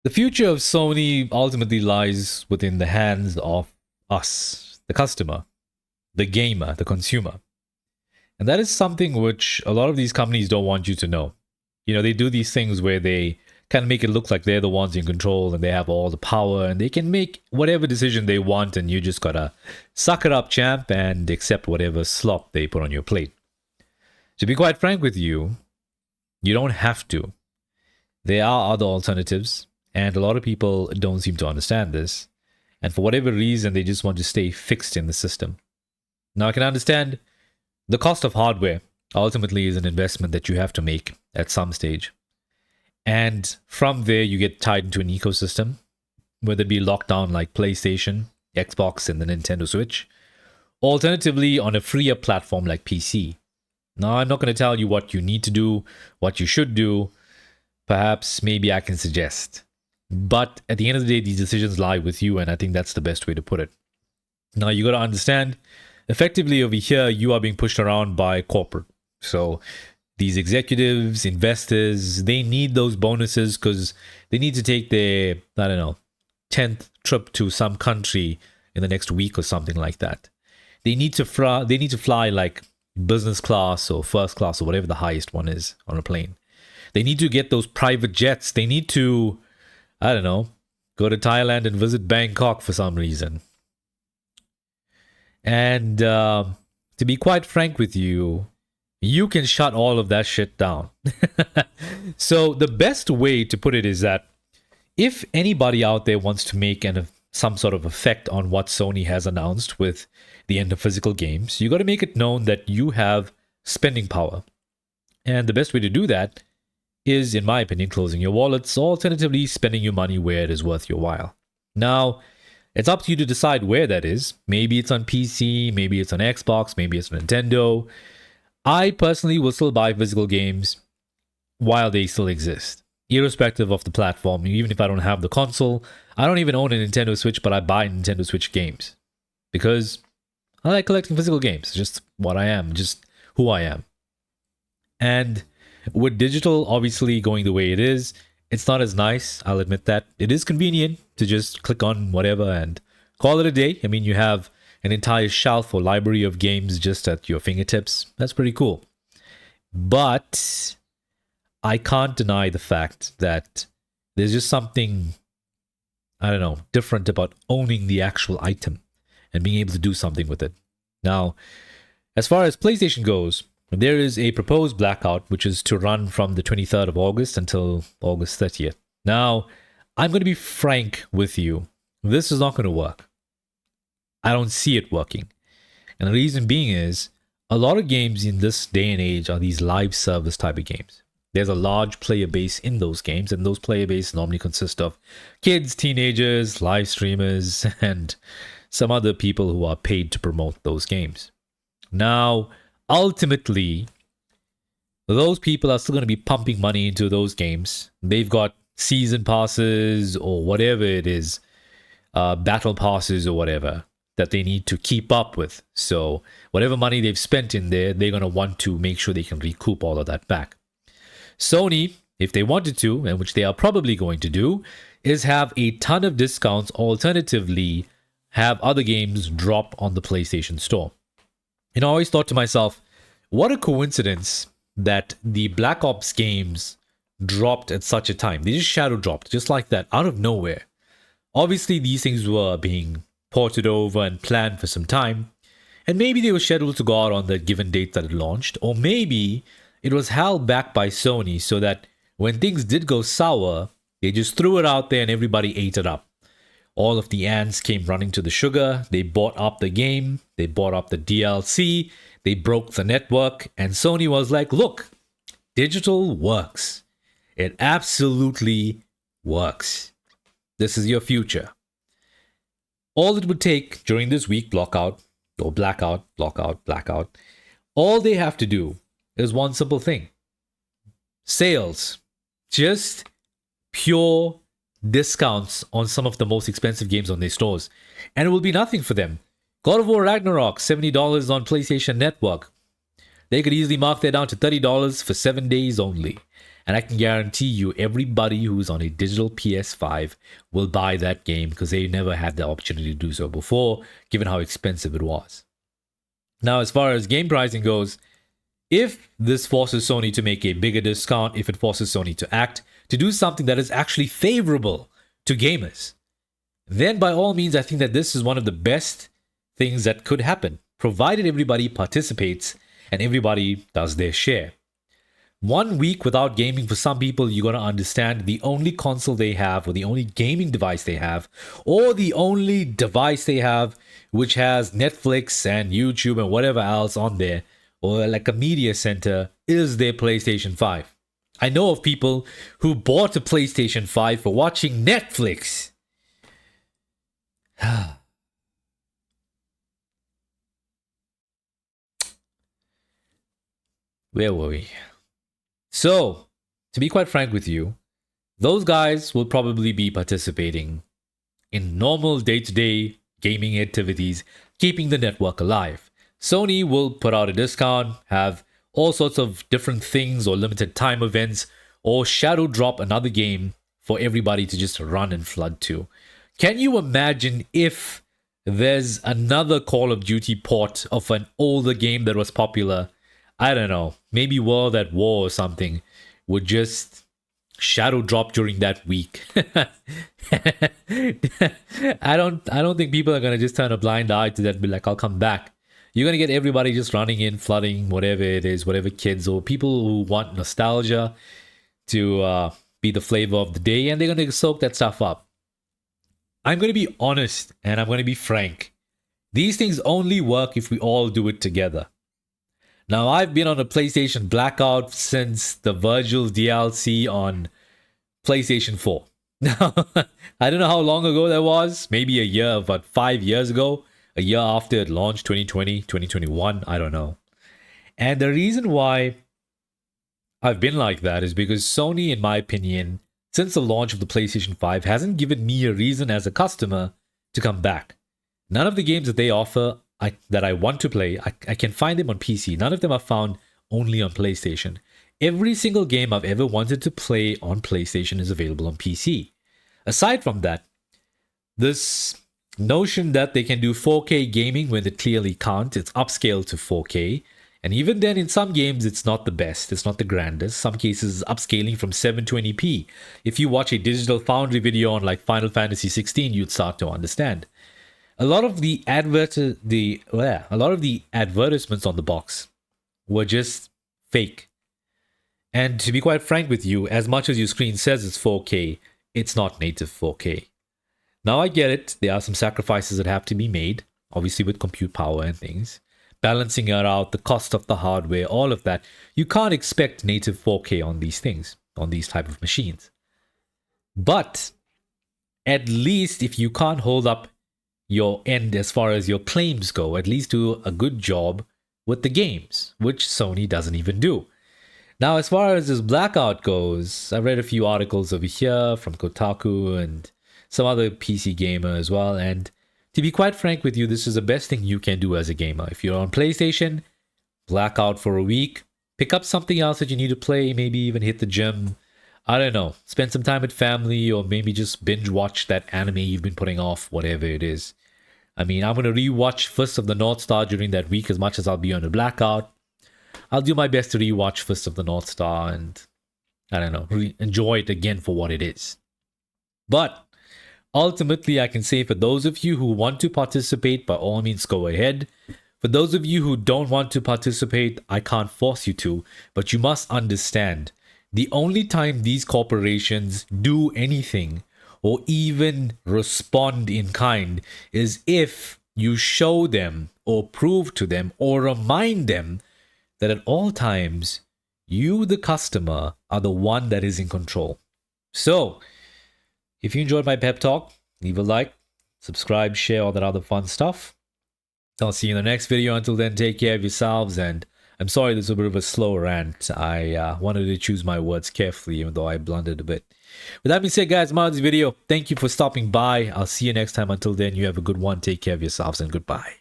The future of Sony ultimately lies within the hands of us, the customer, the gamer, the consumer. And that is something which a lot of these companies don't want you to know. You know, they do these things where they kind of make it look like they're the ones in control and they have all the power and they can make whatever decision they want, and you just gotta suck it up, champ, and accept whatever slop they put on your plate. To be quite frank with you, you don't have to. There are other alternatives, and a lot of people don't seem to understand this. And for whatever reason, they just want to stay fixed in the system. Now, I can understand the cost of hardware ultimately is an investment that you have to make at some stage. And from there, you get tied into an ecosystem, whether it be locked down like PlayStation, Xbox, and the Nintendo Switch. Alternatively, on a freer platform like PC. Now, I'm not going to tell you what you need to do, what you should do. Perhaps, maybe I can suggest. But at the end of the day, these decisions lie with you, and I think that's the best way to put it. Now, you got to understand, effectively over here, you are being pushed around by corporate. So these executives, investors, they need those bonuses because they need to take their, I don't know, 10th trip to some country in the next week or something like that. They need to fly like business class or first class or whatever the highest one is on a plane. They need to get those private jets. They need to, I don't know, go to Thailand and visit Bangkok for some reason. And to be quite frank with you, you can shut all of that shit down. So the best way to put it is that if anybody out there wants to make some sort of effect on what Sony has announced with the end of physical games, you got to make it known that you have spending power. And the best way to do that is, in my opinion, closing your wallets, or alternatively spending your money where it is worth your while. Now, it's up to you to decide where that is. Maybe it's on PC, maybe it's on Xbox, maybe it's on Nintendo. I personally will still buy physical games while they still exist, irrespective of the platform. Even if I don't have the console, I don't even own a Nintendo Switch, but I buy Nintendo Switch games because I like collecting physical games. It's just what I am, just who I am. And with digital obviously going the way it is, it's not as nice, I'll admit that. It is convenient to just click on whatever and call it a day. I mean, you have an entire shelf or library of games just at your fingertips. That's pretty cool. But I can't deny the fact that there's just something, I don't know, different about owning the actual item and being able to do something with it. Now, as far as PlayStation goes, there is a proposed blackout, which is to run from the 23rd of August until August 30th. Now, I'm going to be frank with you. This is not going to work. I don't see it working. And the reason being is, a lot of games in this day and age are these live service type of games. There's a large player base in those games, and those player base normally consist of kids, teenagers, live streamers, and some other people who are paid to promote those games. Now, ultimately, those people are still going to be pumping money into those games. They've got season passes or whatever it is, battle passes or whatever that they need to keep up with. So whatever money they've spent in there, they're going to want to make sure they can recoup all of that back. Sony, if they wanted to, and which they are probably going to do, is have a ton of discounts, alternatively have other games drop on the PlayStation Store. And I always thought to myself, what a coincidence that the Black Ops games dropped at such a time. They just shadow dropped, just like that, out of nowhere. Obviously, these things were being ported over and planned for some time. And maybe they were scheduled to go out on the given date that it launched. Or maybe it was held back by Sony so that when things did go sour, they just threw it out there and everybody ate it up. All of the ants came running to the sugar. They bought up the game. They bought up the DLC. They broke the network. And Sony was like, look, digital works. It absolutely works. This is your future. All it would take during this week, blackout, blackout, all they have to do is one simple thing. Sales. Just pure discounts on some of the most expensive games on their stores. And it will be nothing for them. God of War Ragnarok, $70 on PlayStation Network. They could easily mark that down to $30 for 7 days only. And I can guarantee you, everybody who's on a digital PS5 will buy that game because they never had the opportunity to do so before, given how expensive it was. Now, as far as game pricing goes, if this forces Sony to make a bigger discount, if it forces Sony to act, to do something that is actually favorable to gamers, then by all means, I think that this is one of the best things that could happen, provided everybody participates and everybody does their share. 1 week without gaming, for some people, you're going to understand the only console they have, or the only gaming device they have, or the only device they have which has Netflix and YouTube and whatever else on there, or like a media center, is their PlayStation 5. I know of people who bought a PlayStation 5 for watching Netflix. Where were we? So, to be quite frank with you, those guys will probably be participating in normal day-to-day gaming activities, keeping the network alive. Sony will put out a discount, have all sorts of different things or limited time events, or shadow drop another game for everybody to just run and flood to. Can you imagine if there's another Call of Duty port of an older game that was popular? I don't know, maybe World at War or something would just shadow drop during that week. I don't think people are gonna just turn a blind eye to that and be like, I'll come back. You're gonna get everybody just running in, flooding, whatever it is, whatever kids or people who want nostalgia to be the flavor of the day, and they're gonna soak that stuff up. I'm gonna be honest and I'm gonna be frank. These things only work if we all do it together. Now, I've been on a PlayStation blackout since the Virgil DLC on PlayStation 4. Now, I don't know how long ago that was. Maybe a year, but 5 years ago. A year after it launched, 2020, 2021. I don't know. And the reason why I've been like that is because Sony, in my opinion, since the launch of the PlayStation 5, hasn't given me a reason as a customer to come back. None of the games that they offer that I want to play, I can find them on PC. None of them are found only on PlayStation. Every single game I've ever wanted to play on PlayStation is available on PC. Aside from that, this notion that they can do 4K gaming when they clearly can't, it's upscaled to 4K. And even then, in some games, it's not the best. It's not the grandest. Some cases, it's upscaling from 720p. If you watch a Digital Foundry video on like Final Fantasy 16, you'd start to understand. A lot of the advertisements on the box were just fake. And to be quite frank with you, as much as your screen says it's 4K, it's not native 4K. Now I get it, there are some sacrifices that have to be made, obviously with compute power and things. Balancing it out, the cost of the hardware, all of that. You can't expect native 4K on these things, on these type of machines. But at least if you can't hold up your end as far as your claims go, at least do a good job with the games, which Sony doesn't even do. Now, as far as this blackout goes, I've read a few articles over here from Kotaku and some other PC gamer as well, and to be quite frank with you, this is the best thing you can do as a gamer. If you're on PlayStation, blackout for a week, pick up something else that you need to play, maybe even hit the gym. I don't know, spend some time with family, or maybe just binge watch that anime you've been putting off, whatever it is. I mean, I'm going to rewatch Fist of the North Star during that week as much as I'll be on a blackout. I'll do my best to rewatch Fist of the North Star and, I don't know, enjoy it again for what it is. But ultimately, I can say for those of you who want to participate, by all means, go ahead. For those of you who don't want to participate, I can't force you to, but you must understand, the only time these corporations do anything or even respond in kind is if you show them or prove to them or remind them that at all times, you, the customer, are the one that is in control. So, if you enjoyed my pep talk, leave a like, subscribe, share, all that other fun stuff. I'll see you in the next video. Until then, take care of yourselves, and I'm sorry this was a bit of a slow rant. I wanted to choose my words carefully, even though I blundered a bit. With that being said, guys, I'm out of this video. Thank you for stopping by. I'll see you next time. Until then, you have a good one. Take care of yourselves, and goodbye.